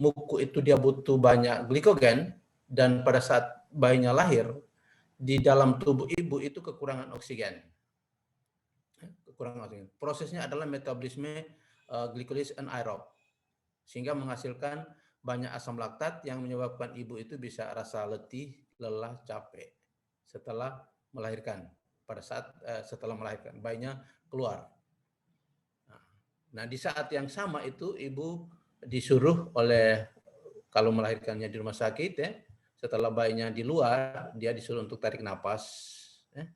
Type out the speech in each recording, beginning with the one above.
muku itu dia butuh banyak glikogen, dan pada saat bayinya lahir, di dalam tubuh ibu itu kekurangan oksigen. Prosesnya adalah metabolisme glycolysis anaerob, sehingga menghasilkan banyak asam laktat yang menyebabkan ibu itu bisa rasa letih, lelah, capek setelah melahirkan. Pada saat setelah melahirkan, bayinya keluar. Nah, di saat yang sama itu ibu disuruh oleh, kalau melahirkannya di rumah sakit ya, setelah bayinya di luar, dia disuruh untuk tarik napas ya,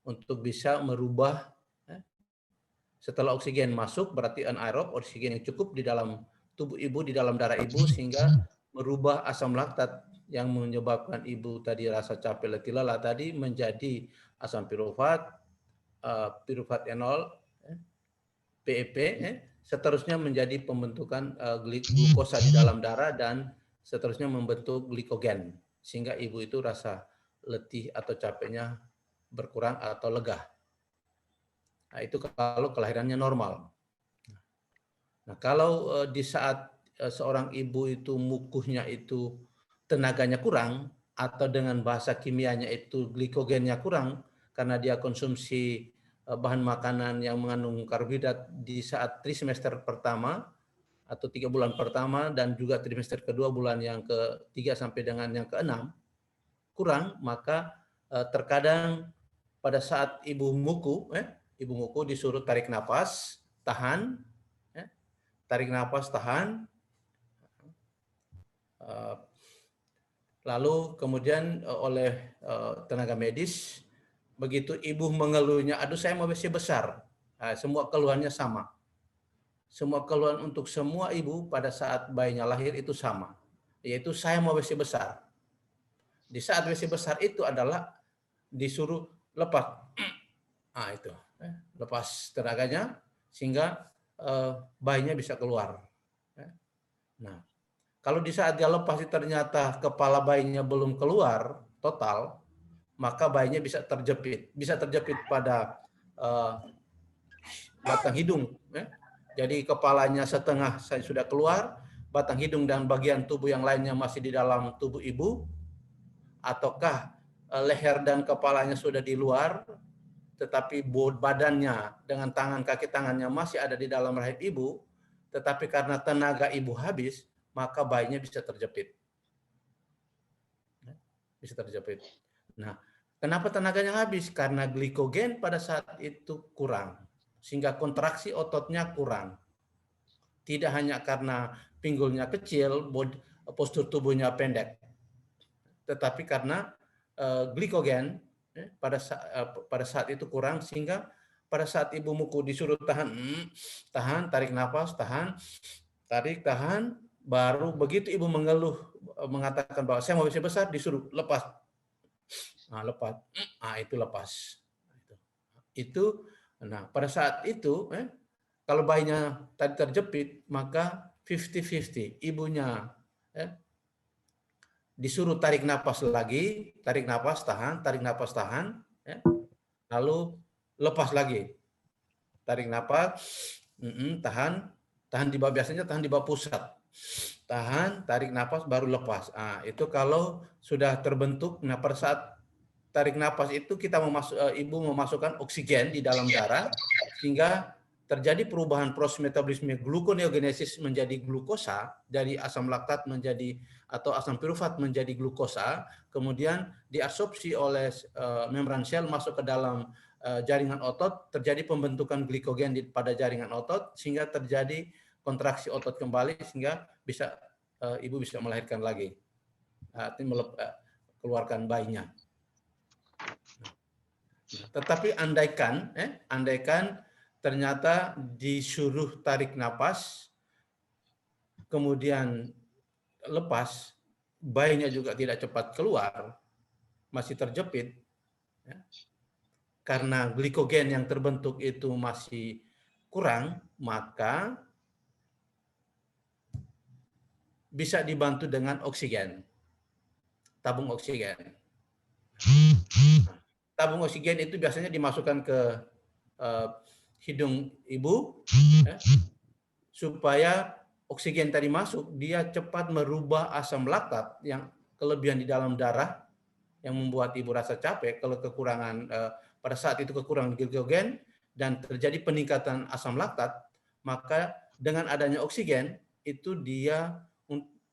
untuk bisa merubah ya. Setelah oksigen masuk, berarti anaerob, oksigen yang cukup di dalam tubuh ibu, di dalam darah ibu, sehingga merubah asam laktat yang menyebabkan ibu tadi rasa capek, letih, lelah tadi menjadi asam pirufat, pirufat enol, PEP, seterusnya menjadi pembentukan glukosa di dalam darah, dan seterusnya membentuk glikogen, sehingga ibu itu rasa letih atau capeknya berkurang atau lega. Nah, itu kalau kelahirannya normal. Nah, kalau di saat seorang ibu itu mukuhnya itu tenaganya kurang, atau dengan bahasa kimianya itu glikogennya kurang, karena dia konsumsi bahan makanan yang mengandung karbohidrat di saat trimester pertama atau 3 bulan pertama, dan juga trimester kedua bulan yang ke-3 sampai dengan yang ke-6 kurang, maka terkadang pada saat ibu muku disuruh tarik nafas, tahan, tarik nafas, tahan, lalu kemudian oleh tenaga medis, begitu ibu mengeluhnya, aduh saya mau WC besar, semua keluhannya sama. Semua keluhan untuk semua ibu pada saat bayinya lahir itu sama, yaitu saya mau WC besar. Di saat WC besar itu adalah disuruh lepas, itu lepas tenaganya sehingga bayinya bisa keluar. Nah, kalau di saat dia lepas ternyata kepala bayinya belum keluar total, maka bayinya bisa terjepit pada batang hidung. Jadi kepalanya setengah sudah keluar, batang hidung dan bagian tubuh yang lainnya masih di dalam tubuh ibu, ataukah leher dan kepalanya sudah di luar, tetapi badannya dengan tangan kaki tangannya masih ada di dalam rahim ibu, tetapi karena tenaga ibu habis, maka bayinya bisa terjepit. Bisa terjepit. Nah, kenapa tenaganya habis? Karena glikogen pada saat itu kurang, sehingga kontraksi ototnya kurang. Tidak hanya karena pinggulnya kecil, postur tubuhnya pendek, tetapi karena glikogen pada saat itu kurang, sehingga pada saat ibu muku disuruh tahan, tarik nafas, tahan, tarik, tahan, baru begitu ibu mengeluh mengatakan bahwa saya mau WC besar, disuruh lepas. Lepas. Itu lepas. Nah, pada saat itu kalau bayinya tadi terjepit, maka 50-50. Ibunya disuruh tarik napas lagi, tarik napas, tahan, lalu lepas lagi. Tarik napas, tahan di bawah, biasanya tahan di bawah pusat. Tahan, tarik napas, baru lepas. Itu kalau sudah terbentuk. Nah, pada saat tarik napas itu ibu memasukkan oksigen di dalam darah, sehingga terjadi perubahan proses metabolisme gluconeogenesis menjadi glukosa, dari asam laktat menjadi atau asam pirufat menjadi glukosa, kemudian diabsorpsi oleh membran sel masuk ke dalam jaringan otot, terjadi pembentukan glikogen pada jaringan otot, sehingga terjadi kontraksi otot kembali, sehingga ibu bisa melahirkan lagi, keluarkan bayinya. Tetapi andaikan ternyata disuruh tarik napas, kemudian lepas, bayinya juga tidak cepat keluar, masih terjepit, karena glikogen yang terbentuk itu masih kurang, maka bisa dibantu dengan oksigen, tabung oksigen. Tabung oksigen itu biasanya dimasukkan ke hidung ibu supaya oksigen tadi masuk, dia cepat merubah asam laktat yang kelebihan di dalam darah yang membuat ibu rasa capek. Kalau kekurangan pada saat itu kekurangan glikogen dan terjadi peningkatan asam laktat, maka dengan adanya oksigen itu dia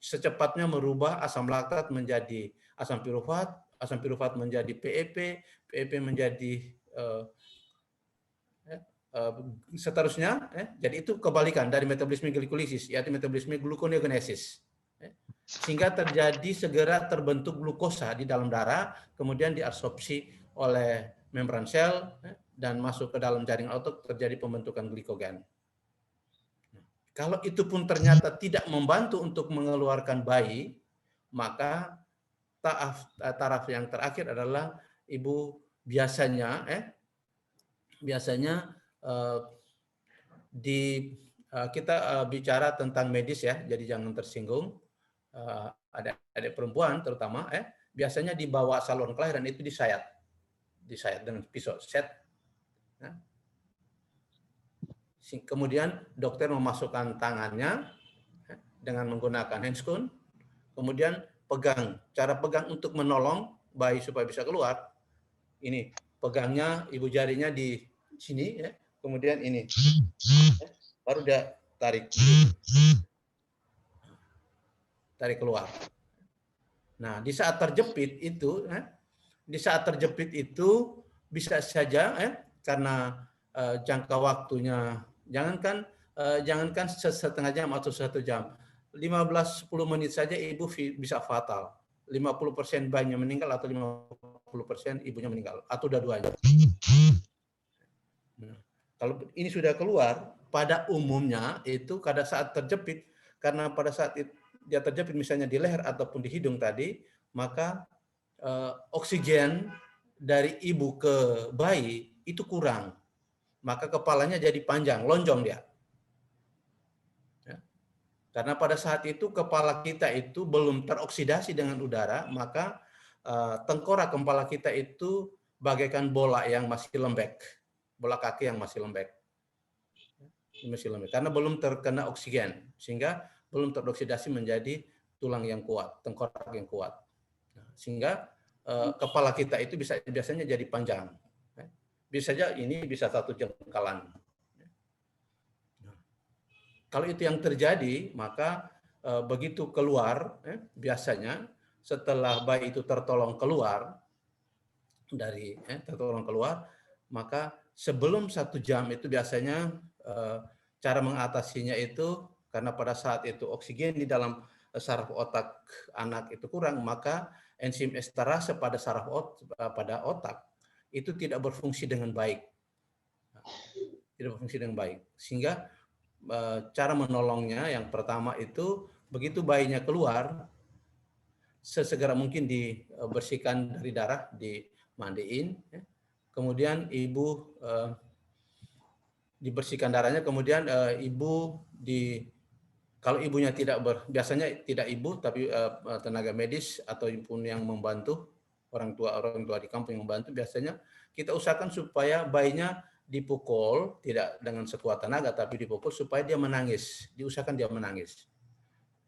secepatnya merubah asam laktat menjadi asam pirufat menjadi PEP, PEP menjadi seterusnya. Jadi itu kebalikan dari metabolisme glikolisis, yaitu metabolisme gluconeogenesis. Sehingga terjadi segera terbentuk glukosa di dalam darah, kemudian diabsorpsi oleh membran sel dan masuk ke dalam jaring otot, terjadi pembentukan glikogen. Kalau itu pun ternyata tidak membantu untuk mengeluarkan bayi, maka taraf yang terakhir adalah ibu biasanya kita bicara tentang medis ya, jadi jangan tersinggung. Adik perempuan terutama biasanya dibawa saluran kelahiran itu disayat dengan pisau set. Kemudian dokter memasukkan tangannya dengan menggunakan handscoon, kemudian cara pegang untuk menolong bayi supaya bisa keluar. Ini pegangnya ibu jarinya di sini, kemudian ini, baru dia tarik keluar. Nah, di saat terjepit itu bisa saja karena jangka waktunya jangankan setengah jam atau 1 jam, 15-10 menit saja ibu bisa fatal. 50% bayinya meninggal atau 50% ibunya meninggal atau dua-duanya. Nah, kalau ini sudah keluar, pada umumnya itu pada saat terjepit, karena pada saat dia terjepit misalnya di leher ataupun di hidung tadi, maka oksigen dari ibu ke bayi itu kurang. Maka kepalanya jadi panjang, lonjong dia. Karena pada saat itu kepala kita itu belum teroksidasi dengan udara, maka tengkorak kepala kita itu bagaikan bola yang masih lembek, bola kaki yang masih lembek. Karena belum terkena oksigen, sehingga belum teroksidasi menjadi tulang yang kuat, tengkorak yang kuat. Sehingga kepala kita itu biasanya jadi panjang. Bisa saja ini bisa 1 jengkalan. Kalau itu yang terjadi, maka begitu keluar, biasanya setelah bayi itu tertolong keluar, maka sebelum 1 jam itu biasanya cara mengatasinya itu, karena pada saat itu oksigen di dalam saraf otak anak itu kurang, maka enzim esterase pada pada otak itu tidak berfungsi dengan baik. Sehingga cara menolongnya yang pertama itu begitu bayinya keluar, sesegera mungkin dibersihkan dari darah, dimandiin, kemudian ibu dibersihkan darahnya, kemudian ibu kalau ibunya biasanya tidak ibu tapi tenaga medis ataupun yang membantu, orang tua di kampung yang membantu, biasanya kita usahakan supaya bayinya dipukul, tidak dengan sekuat tenaga, tapi dipukul supaya dia menangis. Diusahakan dia menangis.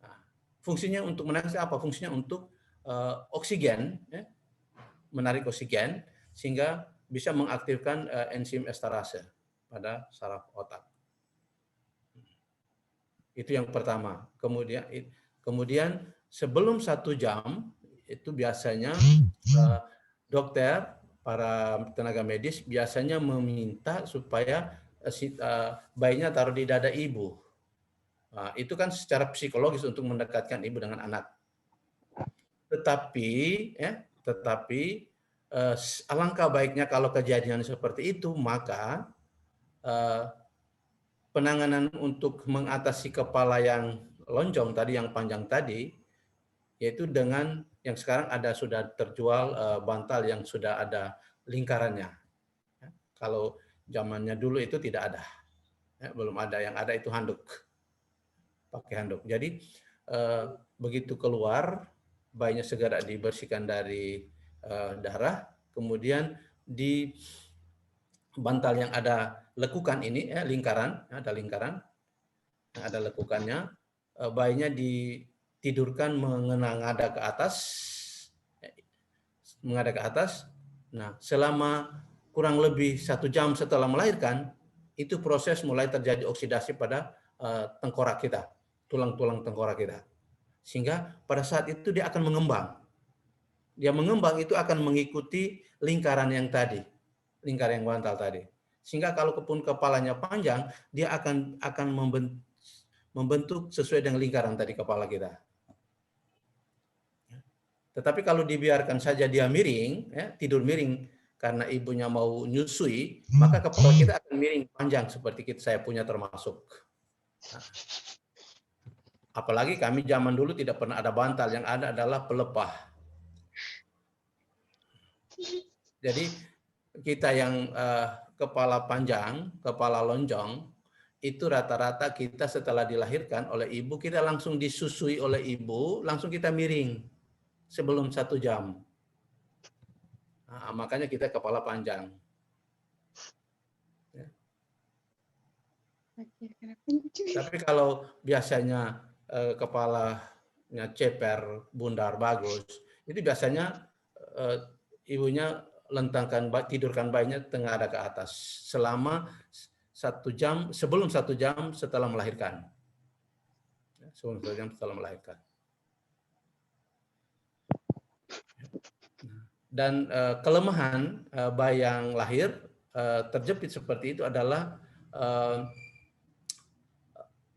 Nah, fungsinya untuk menangis apa? Fungsinya untuk oksigen, menarik oksigen, sehingga bisa mengaktifkan enzim esterase pada saraf otak. Itu yang pertama. Kemudian sebelum 1 jam, itu biasanya dokter, para tenaga medis biasanya meminta supaya bayinya taruh di dada ibu. Nah, itu kan secara psikologis untuk mendekatkan ibu dengan anak. Tetapi alangkah baiknya kalau kejadian seperti itu, maka penanganan untuk mengatasi kepala yang lonjong tadi, yang panjang tadi, yaitu dengan yang sekarang sudah terjual bantal yang sudah ada lingkarannya. Kalau zamannya dulu itu tidak ada, belum ada. Yang ada itu handuk, pakai handuk. Jadi begitu keluar, bayinya segera dibersihkan dari darah, kemudian di bantal yang ada lekukan ini, lingkaran, ada lekukannya, bayinya ditidurkan menghadap ke atas, menghadap ke atas. Nah, selama kurang lebih 1 jam setelah melahirkan, itu proses mulai terjadi oksidasi pada tengkorak kita, tulang-tulang tengkorak kita. Sehingga pada saat itu dia akan mengembang. Dia mengembang itu akan mengikuti lingkaran yang tadi, lingkaran yang bantal tadi. Sehingga kalau kepalanya panjang, dia akan membentuk sesuai dengan lingkaran tadi kepala kita. Tetapi kalau dibiarkan saja dia miring, ya, tidur miring karena ibunya mau nyusui, maka kepala kita akan miring panjang seperti saya punya termasuk. Nah, apalagi kami zaman dulu tidak pernah ada bantal, yang ada adalah pelepah. Jadi kita yang kepala panjang, kepala lonjong, itu rata-rata kita setelah dilahirkan oleh ibu, kita langsung disusui oleh ibu, langsung kita miring sebelum 1 jam. Nah, makanya kita kepala panjang. Ya. Tapi kalau biasanya kepalanya ceper, bundar, bagus, itu biasanya ibunya tidurkan bayinya tengadah ke atas selama 1 jam, sebelum 1 jam setelah melahirkan. Sebelum 1 jam setelah melahirkan. Dan kelemahan bayi yang lahir terjepit seperti itu adalah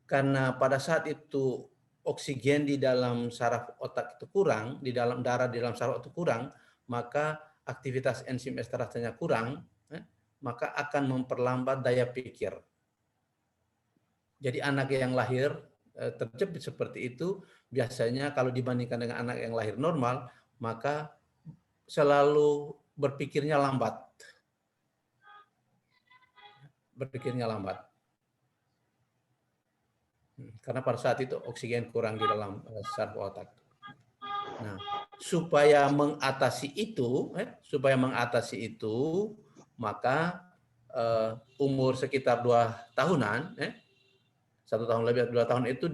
karena pada saat itu oksigen di dalam saraf otak itu kurang, di dalam darah di dalam saraf itu kurang, maka aktivitas enzim esterasenya kurang, maka akan memperlambat daya pikir. Jadi anak yang lahir terjepit seperti itu, biasanya kalau dibandingkan dengan anak yang lahir normal, maka selalu berpikirnya lambat. Berpikirnya lambat. Karena pada saat itu oksigen kurang di dalam saraf otak. Nah, supaya mengatasi itu, maka umur sekitar 2 tahunan, 1 tahun lebih 2 tahun itu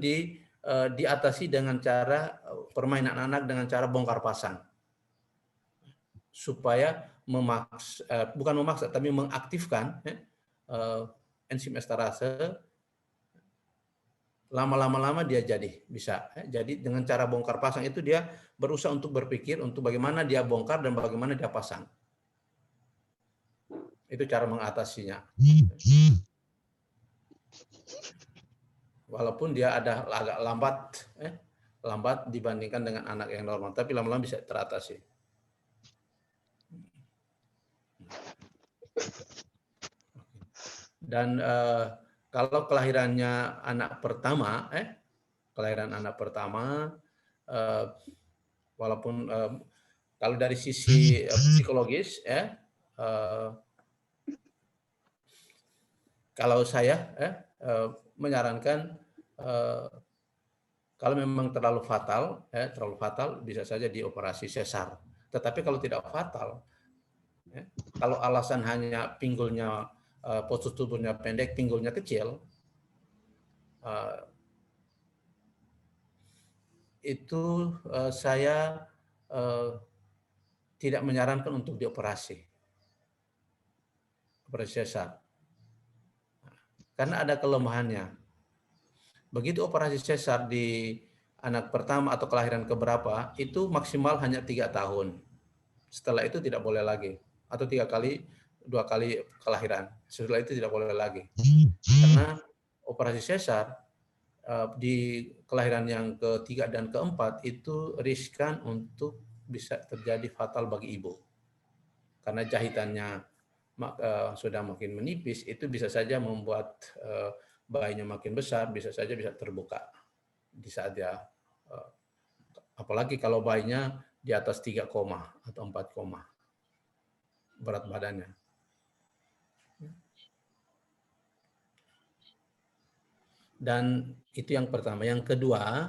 diatasi dengan cara permainan anak dengan cara bongkar pasang. Supaya bukan memaksa, tapi mengaktifkan enzim esterase. Lama-lama dia bisa. Jadi dengan cara bongkar pasang itu dia berusaha untuk berpikir untuk bagaimana dia bongkar dan bagaimana dia pasang. Itu cara mengatasinya. Walaupun dia ada agak lambat dibandingkan dengan anak yang normal, tapi lama-lama bisa teratasi. Dan kalau kelahirannya anak pertama, walaupun kalau dari sisi psikologis, kalau saya menyarankan kalau memang terlalu fatal bisa saja dioperasi sesar. Tetapi kalau tidak fatal, kalau alasan hanya pinggulnya postur tubuhnya pendek, pinggulnya kecil, itu saya tidak menyarankan untuk dioperasi, operasi sesar, karena ada kelemahannya. Begitu operasi sesar di anak pertama atau kelahiran keberapa, itu maksimal hanya 3 tahun. Setelah itu tidak boleh lagi, atau 2 kali kelahiran. Setelah itu tidak boleh lagi. Karena operasi sesar di kelahiran yang ketiga dan keempat itu riskan untuk bisa terjadi fatal bagi ibu. Karena jahitannya sudah makin menipis, itu bisa saja membuat bayinya makin besar, bisa saja bisa terbuka di saat dia, apalagi kalau bayinya di atas 3, atau 4 berat badannya. Dan itu yang pertama. Yang kedua,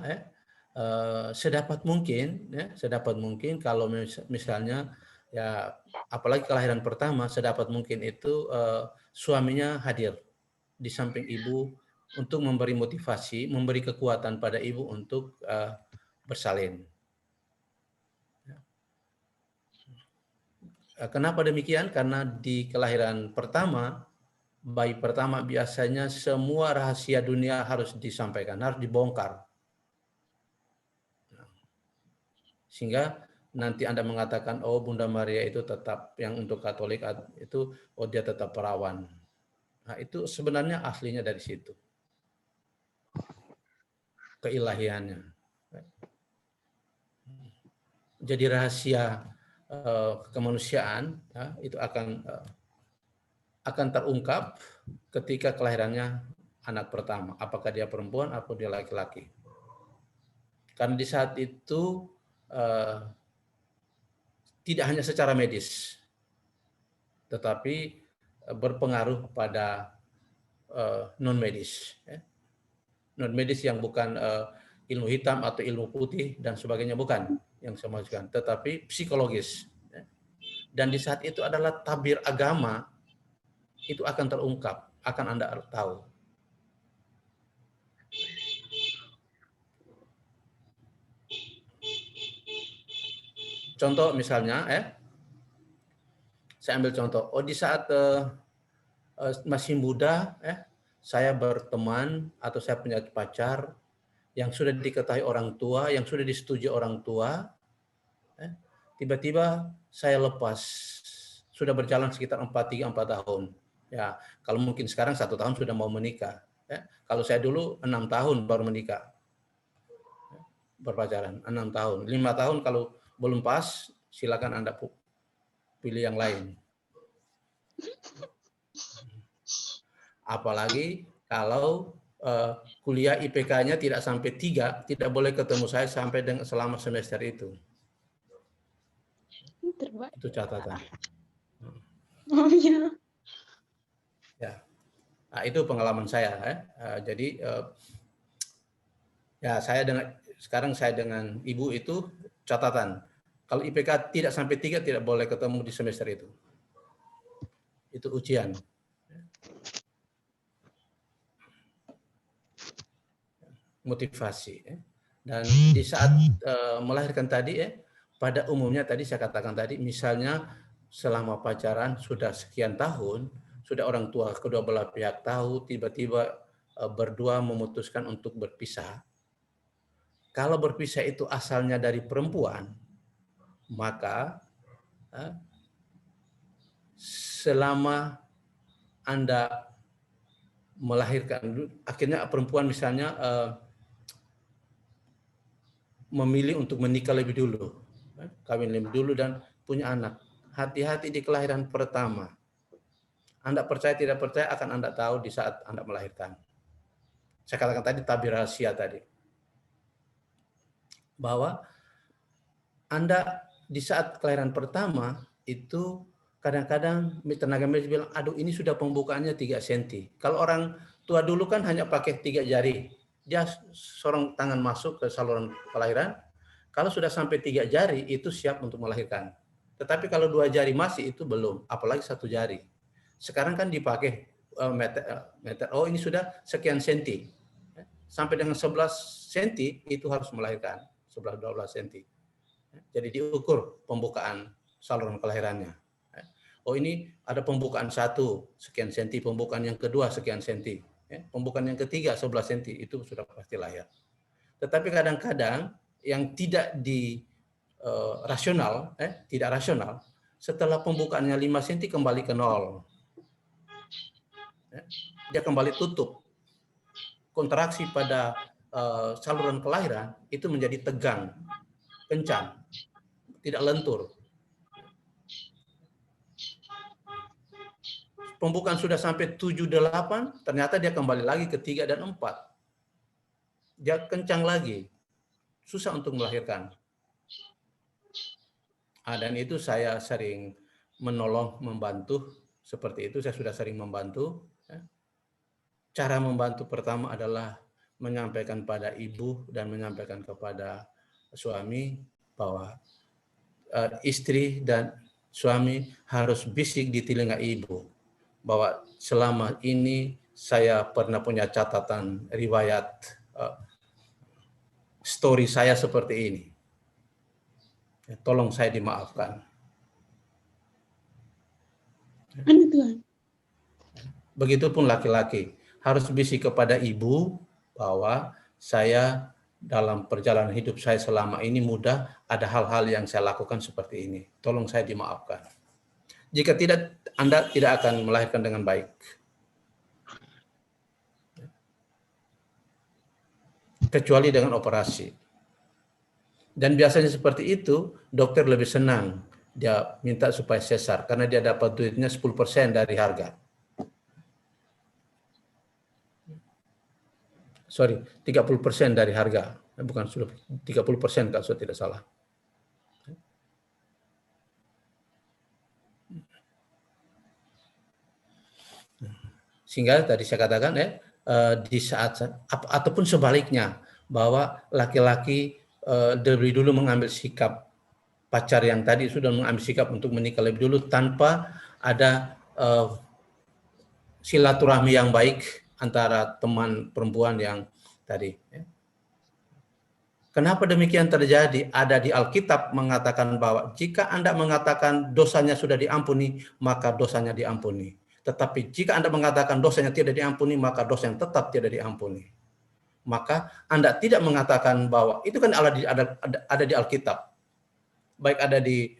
sedapat mungkin kalau misalnya ya, apalagi kelahiran pertama, sedapat mungkin itu suaminya hadir di samping ibu untuk memberi motivasi, memberi kekuatan pada ibu untuk bersalin. Kenapa demikian? Karena di kelahiran pertama, bayi pertama biasanya semua rahasia dunia harus disampaikan, harus dibongkar. Sehingga nanti Anda mengatakan, oh Bunda Maria itu tetap, yang untuk Katolik itu, oh dia tetap perawan. Nah itu sebenarnya aslinya dari situ. Keilahiannya. Jadi rahasia kemanusiaan itu akan terungkap ketika kelahirannya anak pertama. Apakah dia perempuan atau dia laki-laki. Karena di saat itu tidak hanya secara medis, tetapi berpengaruh pada non-medis. Non-medis yang bukan ilmu hitam atau ilmu putih dan sebagainya, bukan yang saya maksudkan, tetapi psikologis. Dan di saat itu adalah tabir agama, itu akan terungkap, akan Anda tahu. Contoh misalnya, saya ambil contoh, di saat masih muda, saya berteman atau saya punya pacar yang sudah diketahui orang tua, yang sudah disetujui orang tua, tiba-tiba saya lepas, sudah berjalan sekitar 3-4 tahun. Ya, kalau mungkin sekarang 1 tahun sudah mau menikah. Kalau saya dulu 6 tahun baru menikah, berpacaran 6 tahun, 5 tahun kalau belum pas, silakan Anda pilih yang lain. Apalagi kalau kuliah IPK-nya tidak sampai 3, tidak boleh ketemu saya sampai selama semester itu. Itu catatan. Oh iya. Ya, nah, itu pengalaman saya. Jadi ya sekarang saya dengan ibu itu catatan. Kalau IPK tidak sampai 3 tidak boleh ketemu di semester itu. Itu ujian. Motivasi. Dan di saat melahirkan tadi, pada umumnya tadi saya katakan tadi, misalnya selama pacaran sudah sekian tahun, sudah orang tua kedua belah pihak tahu, tiba-tiba berdua memutuskan untuk berpisah. Kalau berpisah itu asalnya dari perempuan, maka selama Anda melahirkan, akhirnya perempuan misalnya memilih untuk menikah lebih dulu, kawin lebih dulu dan punya anak. Hati-hati di kelahiran pertama. Anda percaya tidak percaya akan Anda tahu di saat Anda melahirkan. Saya katakan tadi tabir rahasia tadi. Bahwa Anda di saat kelahiran pertama itu kadang-kadang tenaga medis bilang, aduh ini sudah pembukaannya 3 cm. Kalau orang tua dulu kan hanya pakai 3 jari. Dia sorong tangan masuk ke saluran kelahiran. Kalau sudah sampai 3 jari itu siap untuk melahirkan. Tetapi kalau 2 jari masih itu belum, apalagi 1 jari. Sekarang kan dipakai meter. Oh ini sudah sekian senti. Sampai dengan 11 senti itu harus melahirkan. 11-12 senti. Jadi diukur pembukaan saluran kelahirannya. Oh ini ada pembukaan 1 sekian senti, pembukaan yang kedua sekian senti, pembukaan yang ketiga 11 senti, itu sudah pasti lahir. Tetapi kadang-kadang yang tidak rasional, tidak rasional, setelah pembukaannya 5 senti kembali ke 0. Dia kembali tutup. Kontraksi pada saluran kelahiran itu menjadi tegang, kencang, tidak lentur. Pembukaan sudah sampai 7-8, ternyata dia kembali lagi ke 3 dan 4. Dia kencang lagi, susah untuk melahirkan. Dan itu saya sering menolong, membantu, seperti itu saya sudah sering membantu. Cara membantu pertama adalah menyampaikan pada ibu dan menyampaikan kepada suami bahwa istri dan suami harus bisik di telinga ibu bahwa selama ini saya pernah punya catatan riwayat story saya seperti ini. Tolong saya dimaafkan. Aduh Tuhan. Begitupun laki-laki harus bisik kepada ibu bahwa saya dalam perjalanan hidup saya selama ini mudah, ada hal-hal yang saya lakukan seperti ini. Tolong saya dimaafkan. Jika tidak, Anda tidak akan melahirkan dengan baik. Kecuali dengan operasi. Dan biasanya seperti itu, dokter lebih senang. Dia minta supaya sesar, karena dia dapat duitnya 10% dari harga. Sorry, 30% dari harga. Bukan 30% kalau saya tidak salah. Sehingga tadi saya katakan di saat ataupun sebaliknya, bahwa laki-laki lebih dulu mengambil sikap, pacar yang tadi sudah mengambil sikap untuk menikah lebih dulu tanpa ada silaturahmi yang baik antara teman perempuan yang tadi. Kenapa demikian terjadi? Ada di Alkitab mengatakan bahwa jika Anda mengatakan dosanya sudah diampuni, maka dosanya diampuni. Tetapi jika Anda mengatakan dosanya tidak diampuni, maka dosa yang tetap tidak diampuni. Maka Anda tidak mengatakan bahwa itu kan ada di Alkitab. Baik ada di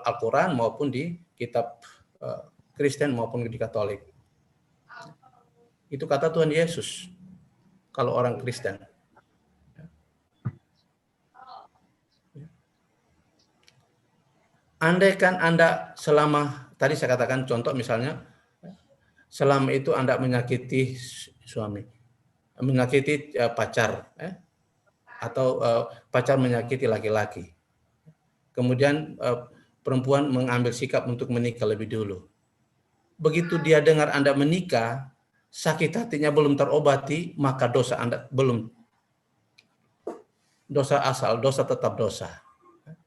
Al-Quran maupun di kitab Kristen maupun di Katolik. Itu kata Tuhan Yesus. Kalau orang Kristen. Andaikan Anda selama, tadi saya katakan contoh misalnya, selama itu Anda menyakiti suami, menyakiti pacar, atau pacar menyakiti laki-laki. Kemudian perempuan mengambil sikap untuk menikah lebih dulu. Begitu dia dengar Anda menikah, sakit hatinya belum terobati, maka dosa Anda belum, dosa asal, dosa tetap dosa.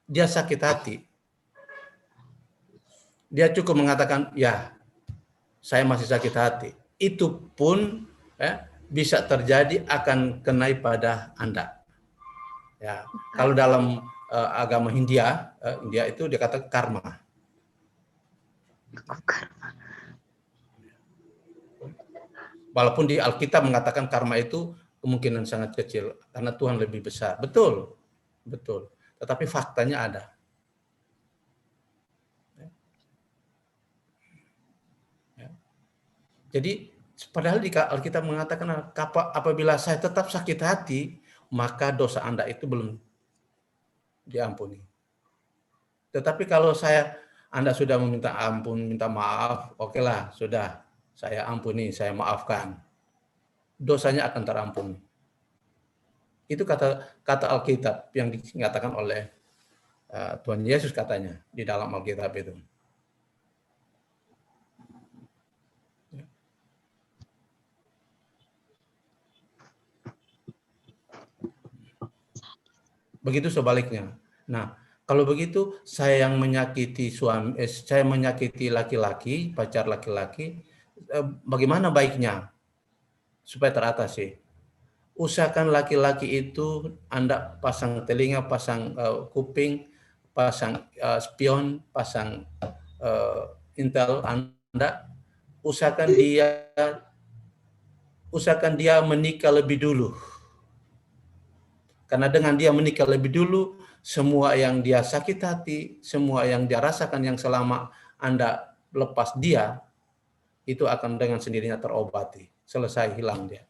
Dia sakit hati. Dia cukup mengatakan, ya, saya masih sakit hati. Itu pun bisa terjadi akan kenai pada Anda. Ya, kalau dalam agama India itu dia kata karma. Walaupun di Alkitab mengatakan karma itu kemungkinan sangat kecil karena Tuhan lebih besar. Betul, betul. Tetapi faktanya ada. Jadi padahal di Alkitab mengatakan apabila saya tetap sakit hati, maka dosa Anda itu belum diampuni. Tetapi kalau Anda sudah meminta ampun, minta maaf, okelah, sudah, saya ampuni, saya maafkan. Dosanya akan terampuni. Itu kata Alkitab yang dikatakan oleh Tuhan Yesus katanya di dalam Alkitab itu. Begitu sebaliknya. Nah, kalau begitu saya yang menyakiti suami, saya menyakiti laki-laki, pacar laki-laki, bagaimana baiknya supaya teratasi? Usahakan laki-laki itu Anda pasang telinga, pasang kuping, pasang spion, pasang intel Anda. Usahakan dia menikah lebih dulu. Karena dengan dia menikah lebih dulu, semua yang dia sakit hati, semua yang dia rasakan yang selama Anda lepas dia, itu akan dengan sendirinya terobati. Selesai, hilang dia.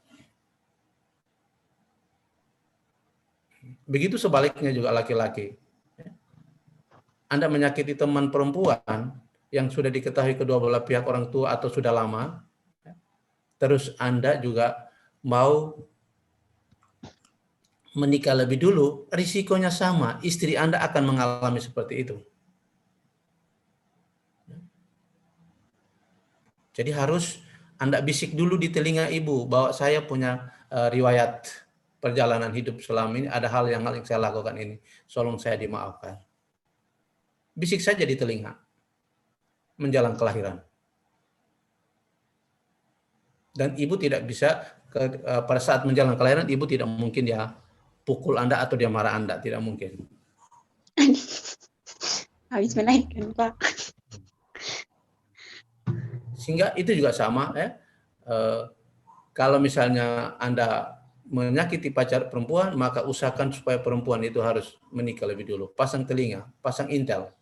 Begitu sebaliknya juga laki-laki. Anda menyakiti teman perempuan yang sudah diketahui kedua belah pihak orang tua atau sudah lama, terus Anda juga mau menikah lebih dulu, risikonya sama. Istri Anda akan mengalami seperti itu. Jadi harus Anda bisik dulu di telinga ibu bahwa saya punya riwayat perjalanan hidup selama ini, ada hal yang saya lakukan ini. Tolong saya dimaafkan. Bisik saja di telinga menjelang kelahiran. Dan ibu tidak bisa pada saat menjelang kelahiran ibu tidak mungkin dia pukul Anda atau dia marah Anda, tidak mungkin. Habis melahirkan, Pak. Sehingga itu juga sama ya. Kalau misalnya Anda menyakiti pacar perempuan, maka usahakan supaya perempuan itu harus menikah lebih dulu. Pasang telinga, pasang intel.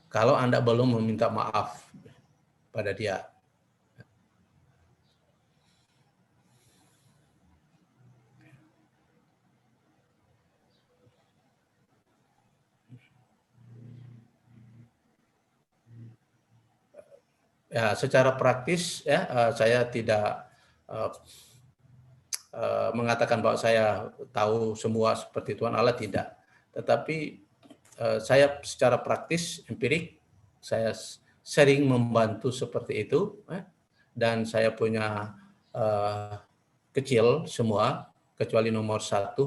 Kalau Anda belum meminta maaf pada dia. Ya, secara praktis ya saya tidak mengatakan bahwa saya tahu semua seperti Tuhan Allah, tidak. Tetapi saya secara praktis, empirik, saya sering membantu seperti itu, dan saya punya kecil semua, kecuali nomor 1,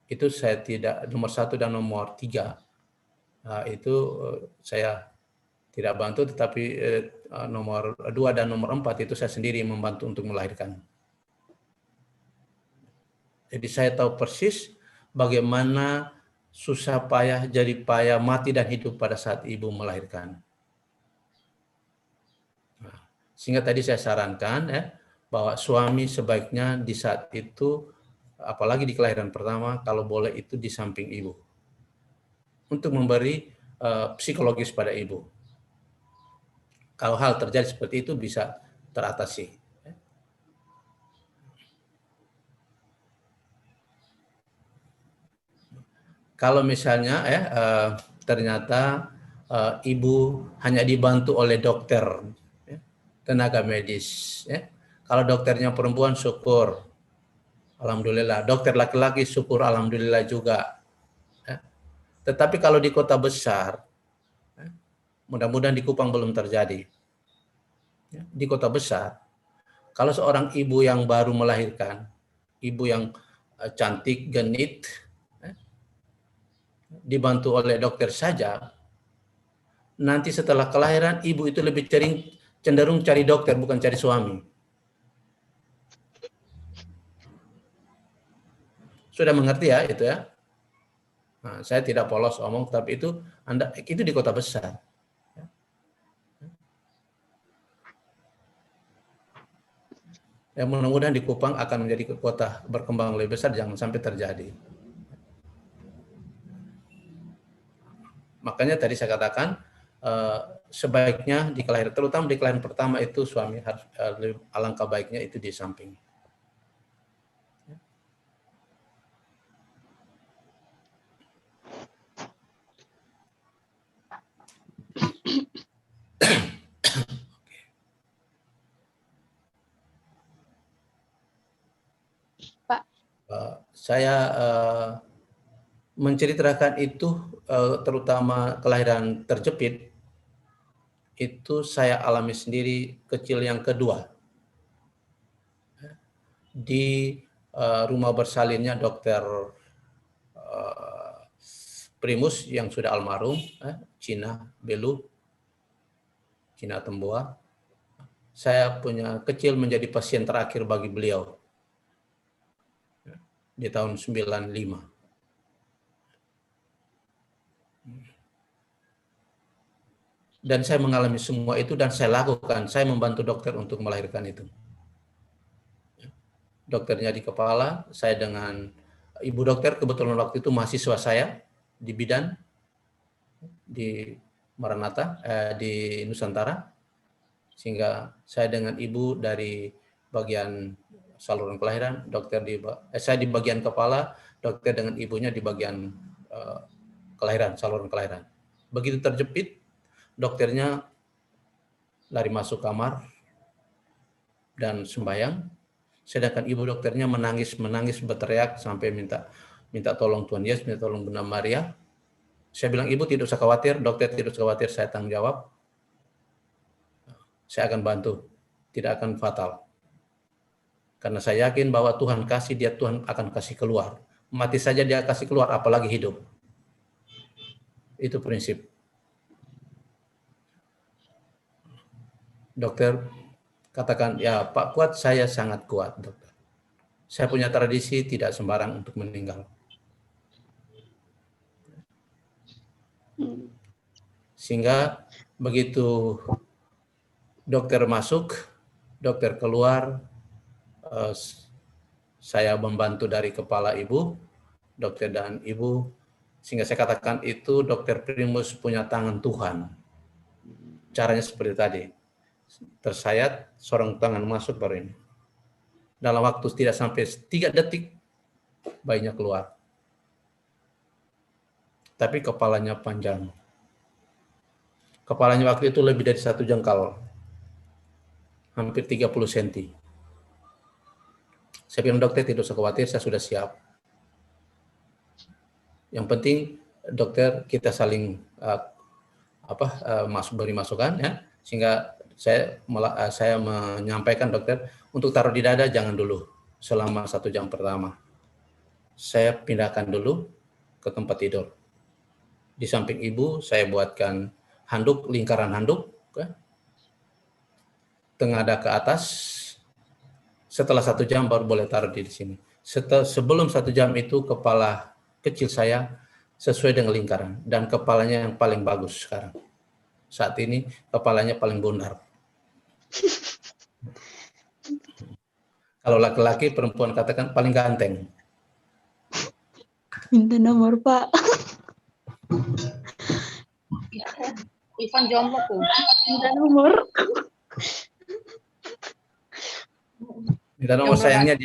itu saya tidak, nomor 1 dan nomor 3, itu saya tidak bantu, tetapi nomor 2 dan nomor 4 itu saya sendiri membantu untuk melahirkan. Jadi saya tahu persis bagaimana susah payah, jadi payah, mati dan hidup pada saat ibu melahirkan. Nah, sehingga tadi saya sarankan ya, bahwa suami sebaiknya di saat itu, apalagi di kelahiran pertama, kalau boleh itu di samping ibu. Untuk memberi psikologis pada ibu. Kalau hal terjadi seperti itu bisa teratasi. Kalau misalnya ternyata ibu hanya dibantu oleh dokter, tenaga medis. Kalau dokternya perempuan, syukur, alhamdulillah. Dokter laki-laki, syukur, alhamdulillah juga. Tetapi kalau di kota besar, mudah-mudahan di Kupang belum terjadi. Di kota besar, kalau seorang ibu yang baru melahirkan, ibu yang cantik, genit, dibantu oleh dokter saja, nanti setelah kelahiran ibu itu lebih cenderung cari dokter, bukan cari suami. Sudah mengerti ya itu ya? Nah, saya tidak polos omong, tapi itu di kota besar. Ya, mudah-mudahan di Kupang akan menjadi kota berkembang lebih besar, jangan sampai terjadi. Makanya tadi saya katakan sebaiknya di kelahiran, terutama di kelahiran pertama itu suami harus alangkah baiknya itu di samping. Pak. Saya menceritakan itu terutama kelahiran terjepit, itu saya alami sendiri kecil yang kedua. Di rumah bersalinnya Dokter Primus yang sudah almarhum, Cina Belu, Cina Temboa. Saya punya kecil menjadi pasien terakhir bagi beliau di tahun 95. Dan saya mengalami semua itu dan saya lakukan, saya membantu dokter untuk melahirkan itu. Dokternya di kepala, saya dengan ibu dokter, kebetulan waktu itu mahasiswa saya di bidan, di Maranatha, di Nusantara, sehingga saya dengan ibu dari bagian saluran kelahiran, saya di bagian kepala, dokter dengan ibunya di bagian kelahiran, saluran kelahiran. Begitu terjepit, dokternya lari masuk kamar dan sembahyang, sedangkan ibu dokternya menangis berteriak sampai minta tolong Tuhan Yesus, minta tolong Bunda Maria. Saya bilang, ibu tidak usah khawatir, dokter tidak usah khawatir, saya tanggung jawab. Saya akan bantu, tidak akan fatal. Karena saya yakin bahwa Tuhan kasih, Tuhan akan kasih keluar. Mati saja dia kasih keluar, apalagi hidup. Itu prinsip. dokter katakan, ya Pak kuat, saya sangat kuat dokter. Saya punya tradisi tidak sembarang untuk meninggal. Sehingga begitu dokter masuk, dokter keluar, saya membantu dari kepala ibu, dokter dan ibu, sehingga saya katakan itu dokter Primus punya tangan Tuhan. Caranya seperti tadi, tersayat, seorang tangan masuk baru ini. Dalam waktu tidak sampai 3 detik, bayinya keluar. Tapi kepalanya panjang. Kepalanya waktu itu lebih dari 1 jengkal, hampir 30 cm. Saya bilang, dokter tidak usah khawatir, saya sudah siap. Yang penting dokter kita saling beri masukan ya, sehingga saya menyampaikan dokter untuk taruh di dada jangan dulu selama 1 jam pertama. Saya pindahkan dulu ke tempat tidur. Di samping ibu saya buatkan handuk, lingkaran handuk, tengadah ke atas. Setelah 1 jam baru boleh taruh di sini. Sebelum 1 jam itu kepala kecil saya sesuai dengan lingkaran dan kepalanya yang paling bagus sekarang. Saat ini kepalanya paling bundar. Kalau laki-laki, perempuan katakan paling ganteng. Minta nomor, Pak. Ivan jomblo tuh. Minta nomor. Minta nomor, sayangnya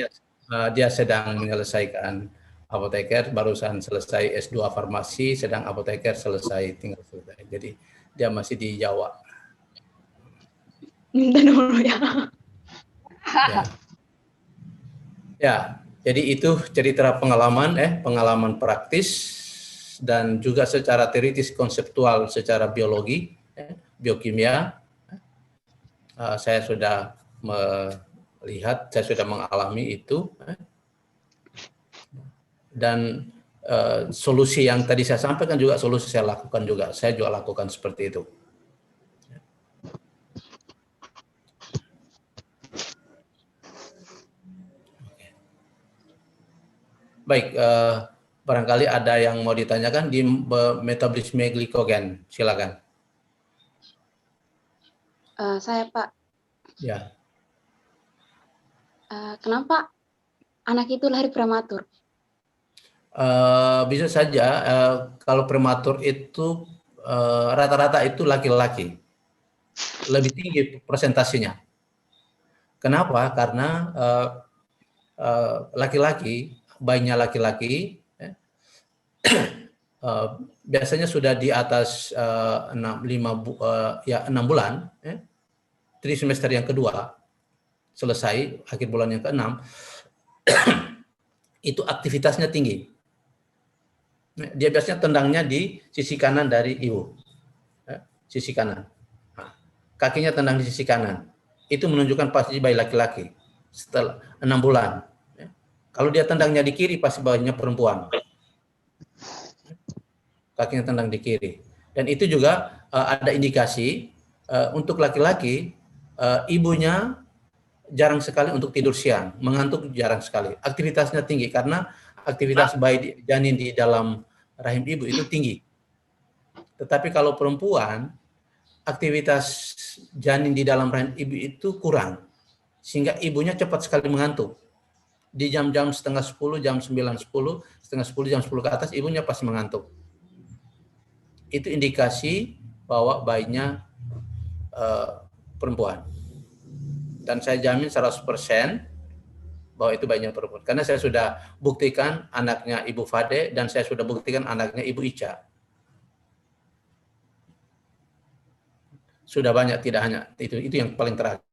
dia sedang menyelesaikan apoteker, barusan selesai S2 farmasi, sedang apoteker tinggal selesai. Jadi dia masih di Jawa. Minta nomor ya. Ya, jadi itu cerita pengalaman praktis dan juga secara teoritis konseptual, secara biologi, biokimia. Saya sudah melihat, saya sudah mengalami itu. Dan solusi yang tadi saya sampaikan juga solusi saya lakukan juga. Saya juga lakukan seperti itu. Baik, barangkali ada yang mau ditanyakan di metabolisme glikogen. Silakan. Saya, Pak. Ya. Kenapa anak itu lahir prematur? Bisa saja kalau prematur itu rata-rata itu laki-laki. Lebih tinggi persentasenya. Kenapa? Karena laki-laki, bayinya laki-laki, biasanya sudah di atas 6 bulan, trimester yang kedua, selesai, akhir bulan yang ke-6, itu aktivitasnya tinggi. Dia biasanya tendangnya di sisi kanan dari ibu, sisi kanan. Kakinya tendang di sisi kanan. Itu menunjukkan pasti bayi laki-laki setelah 6 bulan. Kalau dia tendangnya di kiri, pasti bayinya perempuan. Kakinya tendang di kiri. Dan itu juga ada indikasi untuk laki-laki, ibunya jarang sekali untuk tidur siang, mengantuk jarang sekali. Aktivitasnya tinggi karena aktivitas bayi janin di dalam rahim ibu itu tinggi. Tetapi kalau perempuan, aktivitas janin di dalam rahim ibu itu kurang, sehingga ibunya cepat sekali mengantuk. Di jam-jam setengah 10, jam 9, 10, setengah 10, jam 10 ke atas, ibunya pasti mengantuk. Itu indikasi bahwa bayinya perempuan. Dan saya jamin 100% bahwa itu bayinya perempuan. Karena saya sudah buktikan anaknya Ibu Fade dan saya sudah buktikan anaknya Ibu Ica. Sudah banyak, tidak hanya itu yang paling terakhir.